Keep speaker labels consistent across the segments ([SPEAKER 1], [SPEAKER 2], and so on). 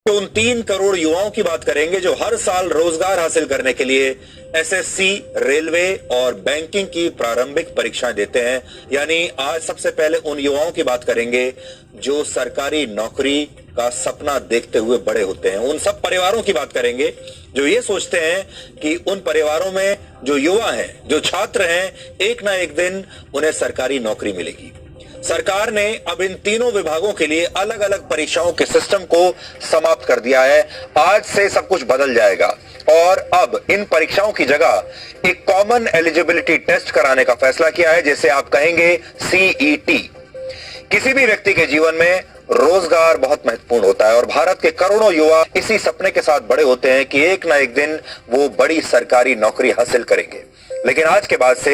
[SPEAKER 1] तो उन 3 करोड़ युवाओं की बात करेंगे जो हर साल रोजगार हासिल करने के लिए एसएससी, रेलवे और बैंकिंग की प्रारंभिक परीक्षाएं देते हैं। यानी आज सबसे पहले उन युवाओं की बात करेंगे जो सरकारी नौकरी का सपना देखते हुए बड़े होते हैं। उन सब परिवारों की बात करेंगे जो ये सोचते हैं कि उन परिवारों में जो युवा हैं, जो छात्र हैं, एक ना एक दिन उन्हें सरकारी नौकरी मिलेगी। सरकार ने अब इन तीनों विभागों के लिए अलग अलग परीक्षाओं के सिस्टम को समाप्त कर दिया है। आज से सब कुछ बदल जाएगा और अब इन परीक्षाओं की जगह एक कॉमन एलिजिबिलिटी टेस्ट कराने का फैसला किया है, जिसे आप कहेंगे सीईटी। किसी भी व्यक्ति के जीवन में रोजगार बहुत महत्वपूर्ण होता है और भारत के करोड़ों युवा इसी सपने के साथ बड़े होते हैं कि एक ना एक दिन वो बड़ी सरकारी नौकरी हासिल करेंगे। लेकिन आज के बाद से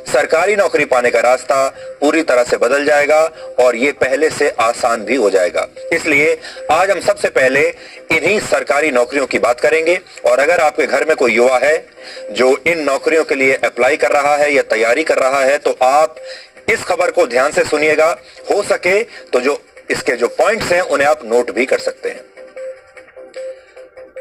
[SPEAKER 1] सरकारी नौकरी पाने का रास्ता पूरी तरह से बदल जाएगा और ये पहले से आसान भी हो जाएगा। इसलिए आज हम सबसे पहले इन्हीं सरकारी नौकरियों की बात करेंगे। और अगर आपके घर में कोई युवा है जो इन नौकरियों के लिए अप्लाई कर रहा है या तैयारी कर रहा है, तो आप इस खबर को ध्यान से सुनिएगा। हो सके तो जो इसके जो पॉइंट्स हैं उन्हें आप नोट भी कर सकते हैं।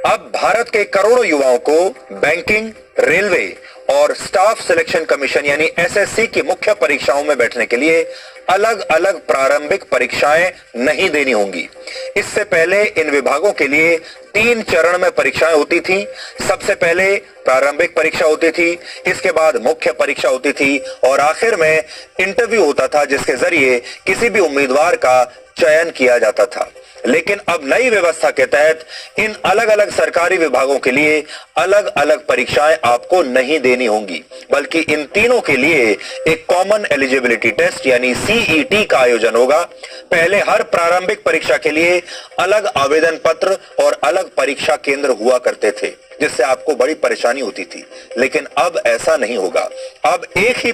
[SPEAKER 1] अब भारत के करोड़ों युवाओं को बैंकिंग, रेलवे और स्टाफ सिलेक्शन कमीशन यानी एसएससी की मुख्य परीक्षाओं में बैठने के लिए अलग अलग प्रारंभिक परीक्षाएं नहीं देनी होंगी। इससे पहले इन विभागों के लिए 3 चरण में परीक्षाएं होती थी। सबसे पहले प्रारंभिक परीक्षा होती थी, इसके बाद मुख्य परीक्षा होती थी और आखिर में इंटरव्यू होता था, जिसके जरिए किसी भी उम्मीदवार का चयन किया जाता था। लेकिन अब नई व्यवस्था के तहत इन अलग अलग सरकारी विभागों के लिए अलग अलग परीक्षाएं आपको नहीं देनी होंगी, बल्कि इन तीनों के लिए एक कॉमन एलिजिबिलिटी टेस्ट यानी सीईटी का आयोजन होगा। पहले हर प्रारंभिक परीक्षा के लिए अलग आवेदन पत्र और अलग परीक्षा केंद्र हुआ करते थे, जिससे आपको बड़ी परेशानी होती थी। लेकिन अब ऐसा नहीं होगा। अब एक ही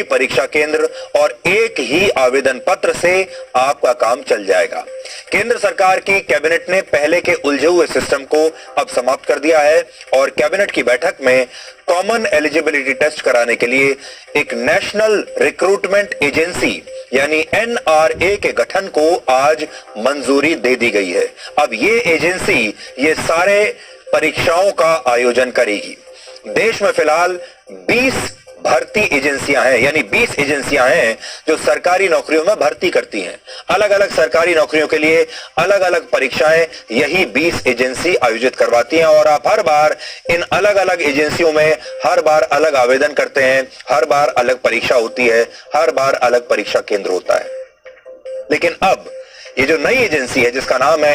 [SPEAKER 1] परीक्षा केंद्र और एक ही आवेदन पत्र से आपका काम चल जाएगा। केंद्र सरकार की कैबिनेट ने पहले के उलझे हुए सिस्टम को अब समाप्त कर दिया है और कैबिनेट की बैठक में कॉमन एलिजिबिलिटी टेस्ट कराने के लिए एक नेशनल रिक्रूटमेंट एजेंसी यानी एनआरए के गठन को आज मंजूरी दे दी गई है। अब ये एजेंसी ये सारे परीक्षाओं का आयोजन करेगी। देश में फिलहाल 20 भर्ती एजेंसियां हैं, यानी 20 एजेंसियां हैं जो सरकारी नौकरियों में भर्ती करती हैं। अलग अलग सरकारी नौकरियों के लिए अलग अलग परीक्षाएं यही 20 एजेंसी आयोजित करवाती हैं और आप हर बार इन अलग अलग एजेंसियों में हर बार अलग आवेदन करते हैं, हर बार अलग परीक्षा होती है, हर बार अलग परीक्षा केंद्र होता है। लेकिन अब ये जो नई एजेंसी है जिसका नाम है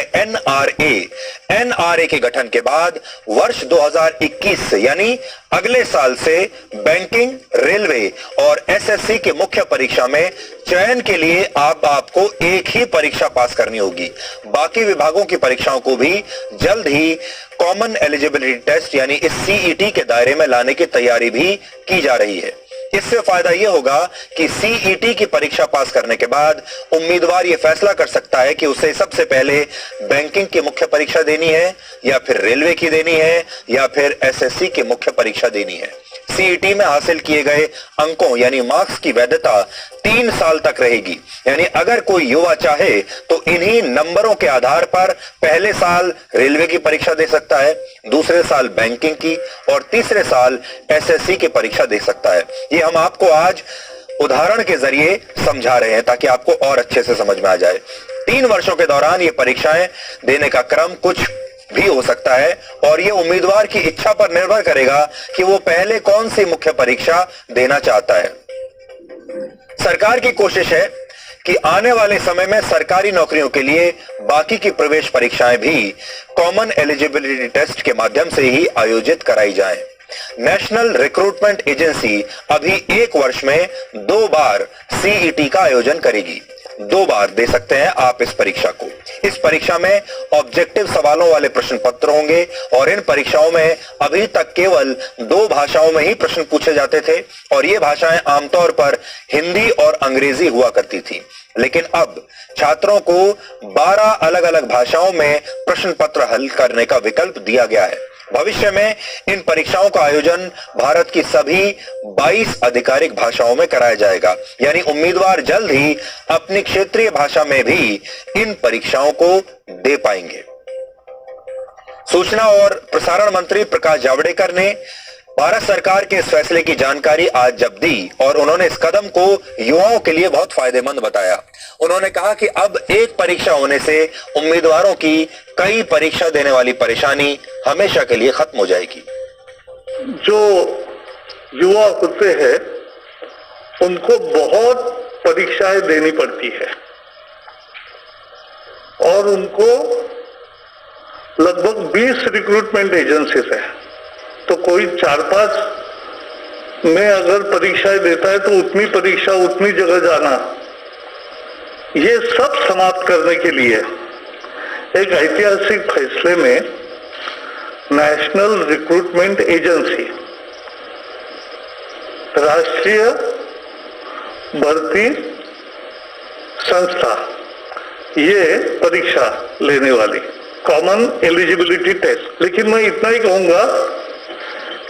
[SPEAKER 1] एनआरए के गठन के बाद वर्ष 2021 से यानी अगले साल से बैंकिंग, रेलवे और एसएससी के मुख्य परीक्षा में चयन के लिए आपको एक ही परीक्षा पास करनी होगी। बाकी विभागों की परीक्षाओं को भी जल्द ही कॉमन एलिजिबिलिटी टेस्ट यानी इस सीईटी के दायरे में लाने की तैयारी भी की जा रही है। इससे फायदा यह होगा कि सीईटी की परीक्षा पास करने के बाद उम्मीदवार यह फैसला कर सकता है कि उसे सबसे पहले बैंकिंग की मुख्य परीक्षा देनी है या फिर रेलवे की देनी है या फिर एसएससी की मुख्य परीक्षा देनी है। सीईटी में हासिल किए गए अंकों यानी मार्क्स की वैधता 3 साल तक रहेगी। यानी अगर कोई युवा चाहे तो इन्हीं नंबरों के आधार पर पहले साल रेलवे की परीक्षा दे सकता है, दूसरे साल बैंकिंग की और तीसरे साल एसएससी की परीक्षा दे सकता है। ये हम आपको आज उदाहरण के जरिए समझा रहे हैं ताकि आपको और अच्छे से समझ में आ जाए। 3 वर्षों के दौरान ये परीक्षाएं देने का क्रम कुछ भी हो सकता है और ये उम्मीदवार की इच्छा पर निर्भर करेगा कि वो पहले कौन सी मुख्य परीक्षा देना चाहता है। सरकार की कोशिश है कि आने वाले समय में सरकारी नौकरियों के लिए बाकी की प्रवेश परीक्षाएं भी कॉमन एलिजिबिलिटी टेस्ट के माध्यम से ही आयोजित कराई जाएं। नेशनल रिक्रूटमेंट एजेंसी अभी 1 वर्ष में 2 बार सीईटी का आयोजन करेगी। 2 बार दे सकते हैं आप इस परीक्षा को। इस परीक्षा में ऑब्जेक्टिव सवालों वाले प्रश्न पत्र होंगे और इन परीक्षाओं में अभी तक केवल 2 भाषाओं में ही प्रश्न पूछे जाते थे और ये भाषाएं आमतौर पर हिंदी और अंग्रेजी हुआ करती थी। लेकिन अब छात्रों को 12 अलग अलग भाषाओं में प्रश्न पत्र हल करने का विकल्प दिया गया है भविष्य में इन परीक्षाओं का आयोजन भारत की सभी 22 आधिकारिक भाषाओं में कराया जाएगा, यानी उम्मीदवार जल्द ही अपनी क्षेत्रीय भाषा में भी इन परीक्षाओं को दे पाएंगे। सूचना और प्रसारण मंत्री प्रकाश जावड़ेकर ने भारत सरकार के इस फैसले की जानकारी आज जब दी और उन्होंने इस कदम को युवाओं के लिए बहुत फायदेमंद बताया। उन्होंने कहा कि अब एक परीक्षा होने से उम्मीदवारों की कई परीक्षा देने वाली परेशानी हमेशा के लिए खत्म हो जाएगी।
[SPEAKER 2] जो युवा होते हैं उनको बहुत परीक्षाएं देनी पड़ती है और उनको लगभग 20 रिक्रूटमेंट एजेंसीज है, तो कोई 4-5 में अगर परीक्षाएं देता है तो उतनी परीक्षा उतनी जगह जाना, ये सब समाप्त करने के लिए एक ऐतिहासिक फैसले में नेशनल रिक्रूटमेंट एजेंसी, राष्ट्रीय भर्ती संस्था, ये परीक्षा लेने वाली कॉमन एलिजिबिलिटी टेस्ट। लेकिन मैं इतना ही कहूंगा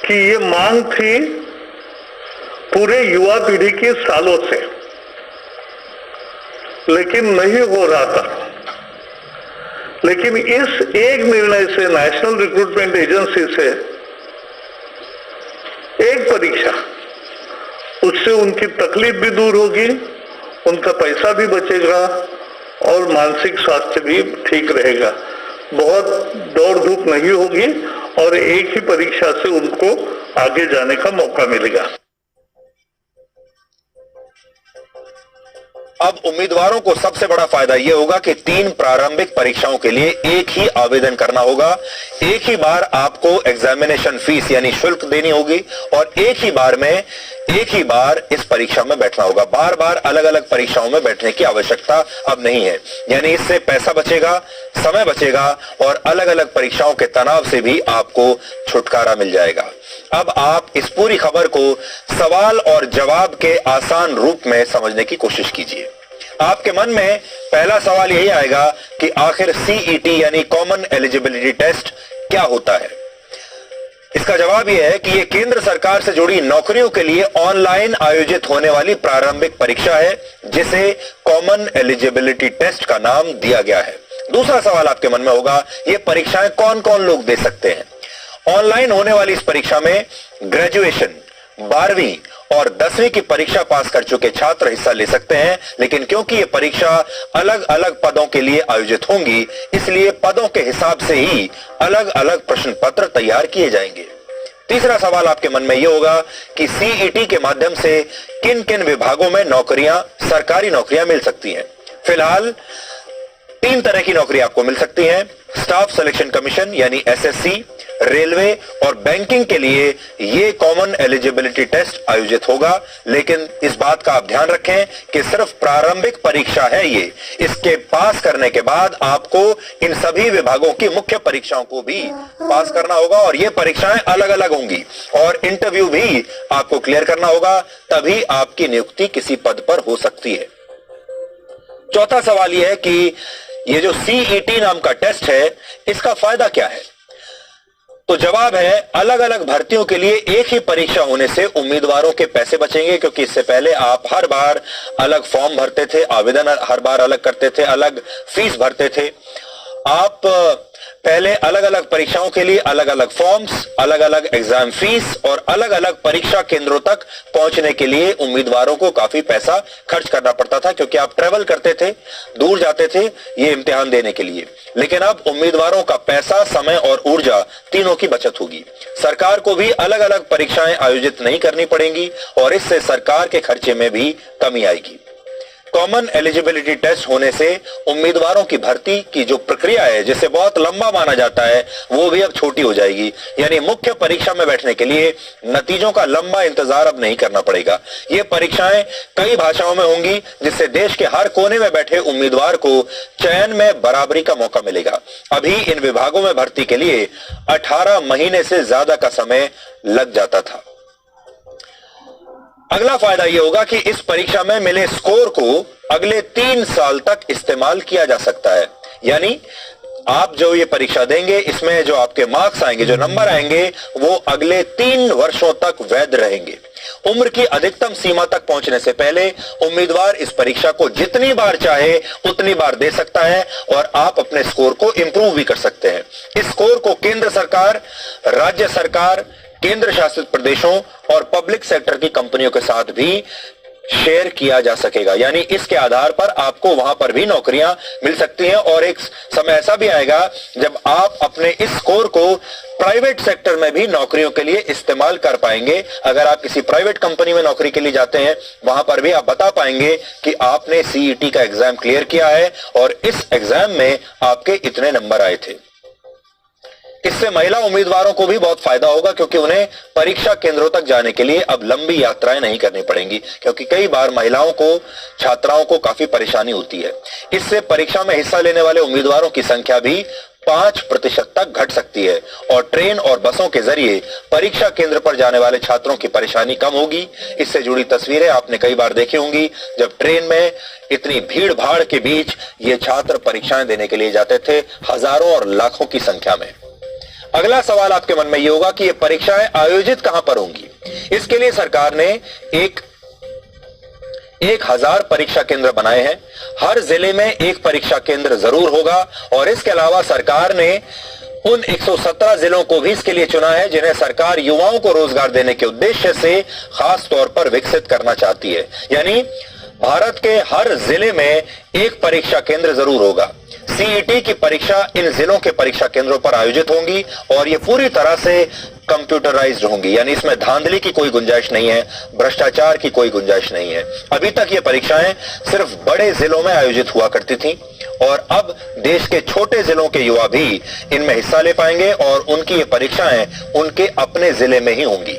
[SPEAKER 2] कि ये मांग थी पूरे युवा पीढ़ी के सालों से, लेकिन नहीं हो रहा था। लेकिन इस एक निर्णय से नेशनल रिक्रूटमेंट एजेंसी से एक परीक्षा, उससे उनकी तकलीफ भी दूर होगी, उनका पैसा भी बचेगा और मानसिक स्वास्थ्य भी ठीक रहेगा। बहुत दौड़ धूप नहीं होगी और एक ही परीक्षा से उनको आगे जाने का मौका मिलेगा।
[SPEAKER 1] अब उम्मीदवारों को सबसे बड़ा फायदा यह होगा कि 3 प्रारंभिक परीक्षाओं के लिए एक ही आवेदन करना होगा, एक ही बार आपको एग्जामिनेशन फीस यानी शुल्क देनी होगी और एक ही बार इस परीक्षा में बैठना होगा। बार बार अलग अलग परीक्षाओं में बैठने की आवश्यकता अब नहीं है, यानी इससे पैसा बचेगा, समय बचेगा और अलग अलग परीक्षाओं के तनाव से भी आपको छुटकारा मिल जाएगा। अब आप इस पूरी खबर को सवाल और जवाब के आसान रूप में समझने की कोशिश कीजिए। आपके मन में पहला सवाल यही आएगा कि आखिर सीईटी यानी कॉमन एलिजिबिलिटी टेस्ट क्या होता है। इसका जवाब यह है कि यह केंद्र सरकार से जुड़ी नौकरियों के लिए ऑनलाइन आयोजित होने वाली प्रारंभिक परीक्षा है, जिसे कॉमन एलिजिबिलिटी टेस्ट का नाम दिया गया है। दूसरा सवाल आपके मन में होगा, ये परीक्षाएं कौन कौन लोग दे सकते हैं। ऑनलाइन होने वाली इस परीक्षा में ग्रेजुएशन, 12वीं और 10वीं की परीक्षा पास कर चुके छात्र हिस्सा ले सकते हैं, लेकिन क्योंकि ये परीक्षा अलग अलग पदों के लिए आयोजित होंगी, इसलिए पदों के हिसाब से ही अलग अलग प्रश्न पत्र तैयार किए जाएंगे। तीसरा सवाल आपके मन में यह होगा कि सीईटी के माध्यम से किन किन विभागों में नौकरियां, सरकारी नौकरियां मिल सकती हैं। फिलहाल 3 तरह की नौकरी आपको मिल सकती हैं। स्टाफ सिलेक्शन कमीशन यानी एसएससी, रेलवे और बैंकिंग के लिए ये कॉमन एलिजिबिलिटी टेस्ट आयोजित होगा, लेकिन इस बात का आप ध्यान रखें कि सिर्फ प्रारंभिक परीक्षा है ये। इसके पास करने के बाद आपको इन सभी विभागों की मुख्य परीक्षाओं को भी पास करना होगा और ये परीक्षाएं अलग अलग होंगी और इंटरव्यू भी आपको क्लियर करना होगा, तभी आपकी नियुक्ति किसी पद पर हो सकती है। चौथा सवाल यह है कि ये जो सीईटी नाम का टेस्ट है, इसका फायदा क्या है। तो जवाब है, अलग अलग भर्तियों के लिए एक ही परीक्षा होने से उम्मीदवारों के पैसे बचेंगे, क्योंकि इससे पहले आप हर बार अलग फॉर्म भरते थे, आवेदन हर बार अलग करते थे, अलग फीस भरते थे। आप पहले अलग अलग परीक्षाओं के लिए अलग अलग फॉर्म्स, अलग अलग एग्जाम फीस और अलग अलग परीक्षा केंद्रों तक पहुंचने के लिए उम्मीदवारों को काफी पैसा खर्च करना पड़ता था, क्योंकि आप ट्रेवल करते थे, दूर जाते थे ये इम्तिहान देने के लिए। लेकिन अब उम्मीदवारों का पैसा, समय और ऊर्जा तीनों की बचत होगी। सरकार को भी अलग अलग परीक्षाएं आयोजित नहीं करनी पड़ेंगी और इससे सरकार के खर्चे में भी कमी आएगी। कॉमन एलिजिबिलिटी टेस्ट होने से उम्मीदवारों की भर्ती की जो प्रक्रिया है, जिसे बहुत लंबा माना जाता है, वो भी अब छोटी हो जाएगी। यानी मुख्य परीक्षा में बैठने के लिए नतीजों का लंबा इंतजार अब नहीं करना पड़ेगा। ये परीक्षाएं कई भाषाओं में होंगी, जिससे देश के हर कोने में बैठे उम्मीदवार को चयन में बराबरी का मौका मिलेगा। अभी इन विभागों में भर्ती के लिए 18 महीने से ज्यादा का समय लग जाता था। अगला फायदा यह होगा कि इस परीक्षा में मिले स्कोर को अगले 3 साल तक इस्तेमाल किया जा सकता है। यानी आप जो ये परीक्षा देंगे इसमें जो आपके मार्क्स आएंगे, जो नंबर आएंगे, वो अगले 3 वर्षों तक वैध रहेंगे। उम्र की अधिकतम सीमा तक पहुंचने से पहले उम्मीदवार इस परीक्षा को जितनी बार चाहे उतनी बार दे सकता है और आप अपने स्कोर को इंप्रूव भी कर सकते हैं। इस स्कोर को केंद्र सरकार, राज्य सरकार, केंद्र शासित प्रदेशों और पब्लिक सेक्टर की कंपनियों के साथ भी शेयर किया जा सकेगा, यानी इसके आधार पर आपको वहां पर भी नौकरियां मिल सकती हैं। और एक समय ऐसा भी आएगा जब आप अपने इस स्कोर को प्राइवेट सेक्टर में भी नौकरियों के लिए इस्तेमाल कर पाएंगे। अगर आप किसी प्राइवेट कंपनी में नौकरी के लिए जाते हैं, वहां पर भी आप बता पाएंगे कि आपने सीईटी का एग्जाम क्लियर किया है और इस एग्जाम में आपके इतने नंबर आए थे। इससे महिला उम्मीदवारों को भी बहुत फायदा होगा, क्योंकि उन्हें परीक्षा केंद्रों तक जाने के लिए अब लंबी यात्राएं नहीं करनी पड़ेंगी, क्योंकि कई बार महिलाओं को, छात्राओं को काफी परेशानी होती है। इससे परीक्षा में हिस्सा लेने वाले उम्मीदवारों की संख्या भी 5% तक घट सकती है और ट्रेन और बसों के जरिए परीक्षा केंद्र पर जाने वाले छात्रों की परेशानी कम होगी। इससे जुड़ी तस्वीरें आपने कई बार देखी होंगी, जब ट्रेन में इतनी भीड़ भाड़ के बीच ये छात्र परीक्षाएं देने के लिए जाते थे, हजारों और लाखों की संख्या में। अगला सवाल आपके मन में यह होगा कि ये परीक्षाएं आयोजित कहां पर होंगी। इसके लिए सरकार ने 1000 परीक्षा केंद्र बनाए हैं। हर जिले में एक परीक्षा केंद्र जरूर होगा और इसके अलावा सरकार ने उन 117 जिलों को भी इसके लिए चुना है जिन्हें सरकार युवाओं को रोजगार देने के उद्देश्य से खास तौर पर विकसित करना चाहती है। यानी भारत के हर जिले में एक परीक्षा केंद्र जरूर होगा। सीईटी की परीक्षा इन जिलों के परीक्षा केंद्रों पर आयोजित होंगी और ये पूरी तरह से कंप्यूटराइज्ड होंगी, यानी इसमें धांधली की कोई गुंजाइश नहीं है, भ्रष्टाचार की कोई गुंजाइश नहीं है। अभी तक ये परीक्षाएं सिर्फ बड़े जिलों में आयोजित हुआ करती थी और अब देश के छोटे जिलों के युवा भी इनमें हिस्सा ले पाएंगे और उनकी ये परीक्षाएं उनके अपने जिले में ही होंगी।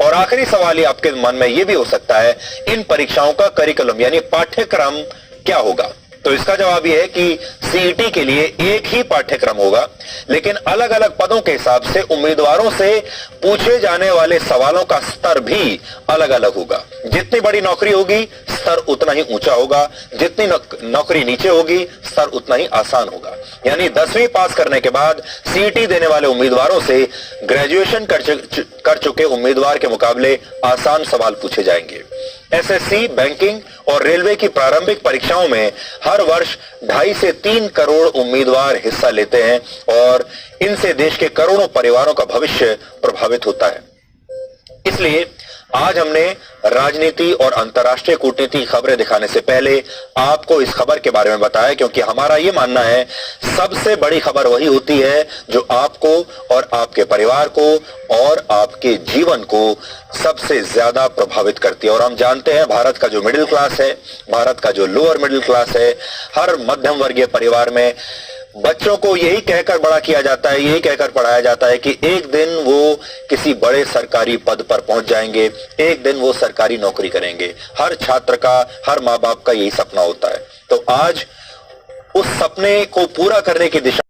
[SPEAKER 1] और आखिरी सवाल ये आपके मन में ये भी हो सकता है, इन परीक्षाओं का करिकुलम यानी पाठ्यक्रम क्या होगा? तो इसका जवाब यह है कि सीईटी के लिए एक ही पाठ्यक्रम होगा, लेकिन अलग अलग पदों के हिसाब से उम्मीदवारों से पूछे जाने वाले सवालों का स्तर भी अलग अलग होगा। जितनी बड़ी नौकरी होगी स्तर उतना ही ऊंचा होगा, जितनी नौकरी नीचे होगी स्तर उतना ही आसान होगा। यानी 10वीं पास करने के बाद सीईटी देने वाले उम्मीदवारों से ग्रेजुएशन कर चुके उम्मीदवार के मुकाबले आसान सवाल पूछे जाएंगे। एसएससी, बैंकिंग और रेलवे की प्रारंभिक परीक्षाओं में हर वर्ष 2.5 से 3 करोड़ उम्मीदवार हिस्सा लेते हैं और इनसे देश के करोड़ों परिवारों का भविष्य प्रभावित होता है। इसलिए आज हमने राजनीति और अंतर्राष्ट्रीय कूटनीति की खबरें दिखाने से पहले आपको इस खबर के बारे में बताया, क्योंकि हमारा ये मानना है सबसे बड़ी खबर वही होती है जो आपको और आपके परिवार को और आपके जीवन को सबसे ज्यादा प्रभावित करती है। और हम जानते हैं भारत का जो मिडिल क्लास है, भारत का जो लोअर मिडिल क्लास है, हर मध्यम वर्गीय परिवार में बच्चों को यही कहकर बड़ा किया जाता है, यही कहकर पढ़ाया जाता है कि एक दिन वो किसी बड़े सरकारी पद पर पहुंच जाएंगे, एक दिन वो सरकारी नौकरी करेंगे। हर छात्र का, हर माँ बाप का यही सपना होता है। तो आज उस सपने को पूरा करने की दिशा